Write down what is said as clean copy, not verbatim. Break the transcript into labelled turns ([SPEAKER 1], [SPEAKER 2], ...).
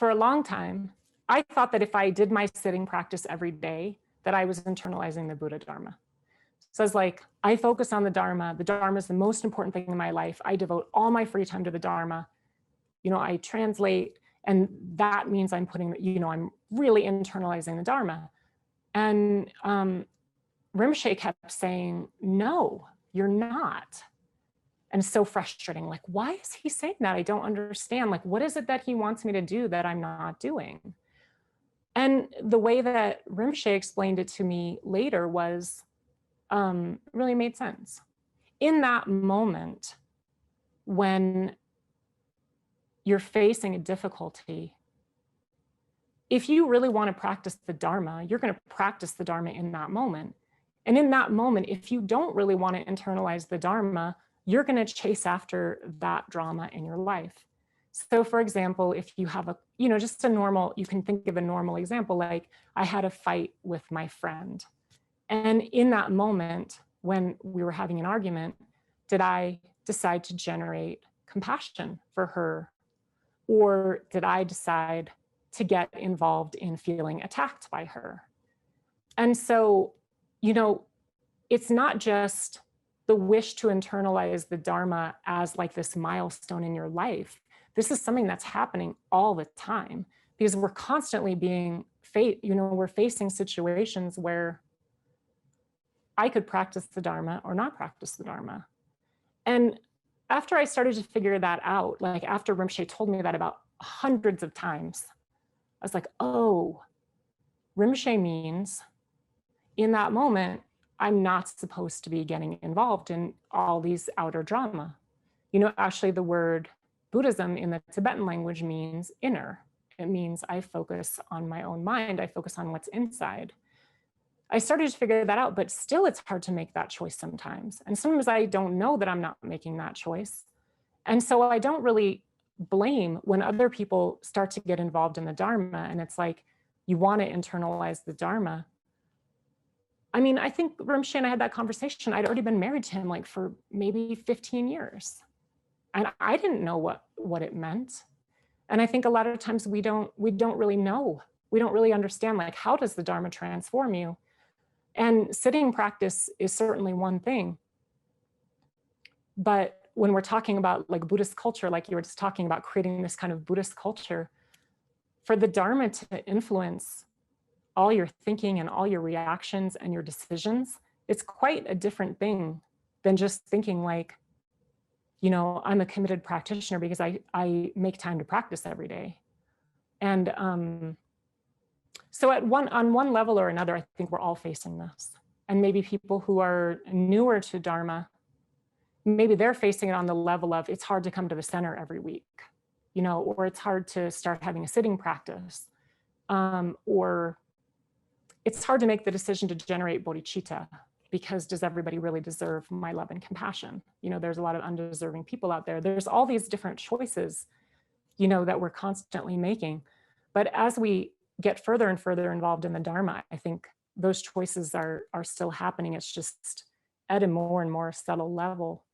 [SPEAKER 1] for a long time, I thought that if I did my sitting practice every day, that I was internalizing the Buddhadharma. So I was like, I focus on the Dharma. The Dharma is the most important thing in my life. I devote all my free time to the Dharma. I translate, and that means I'm I'm really internalizing the Dharma. And Rinpoche kept saying, no, you're not. And it's so frustrating. Like, why is he saying that? I don't understand. Like, what is it that he wants me to do that I'm not doing? And the way that Rinpoche explained it to me later was really made sense. In that moment, when you're facing a difficulty, if you really want to practice the Dharma, you're going to practice the Dharma in that moment. And in that moment, if you don't really want to internalize the Dharma, you're going to chase after that drama in your life. So for example, if you have just a normal, you can think of a normal example, like I had a fight with my friend. And in that moment, when we were having an argument, did I decide to generate compassion for her? Or did I decide to get involved in feeling attacked by her? And so, it's not just the wish to internalize the Dharma as like this milestone in your life. This is something that's happening all the time because we're constantly we're facing situations where I could practice the Dharma or not practice the Dharma. And after I started to figure that out, like after Rinpoche told me that about hundreds of times, I was like, oh, Rinpoche means in that moment, I'm not supposed to be getting involved in all these outer drama. Actually the word Buddhism in the Tibetan language means inner. It means I focus on my own mind. I focus on what's inside. I started to figure that out, but still it's hard to make that choice sometimes. And sometimes I don't know that I'm not making that choice. And so I don't really blame when other people start to get involved in the Dharma and it's like, you want to internalize the Dharma. I mean, I think Rinpoche and I had that conversation. I'd already been married to him like for maybe 15 years. And I didn't know what it meant. And I think a lot of times we don't really know. We don't really understand, like, how does the Dharma transform you? And sitting practice is certainly one thing. But when we're talking about like Buddhist culture, like you were just talking about creating this kind of Buddhist culture, for the Dharma to influence all your thinking and all your reactions and your decisions, it's quite a different thing than just thinking like, I'm a committed practitioner because I make time to practice every day. And so on one level or another, I think we're all facing this. And maybe people who are newer to Dharma, maybe they're facing it on the level of it's hard to come to the center every week, or it's hard to start having a sitting practice, or it's hard to make the decision to generate bodhicitta because does everybody really deserve my love and compassion? There's a lot of undeserving people out there. There's all these different choices, that we're constantly making. But as we get further and further involved in the Dharma, I think those choices are still happening. It's just at a more and more subtle level.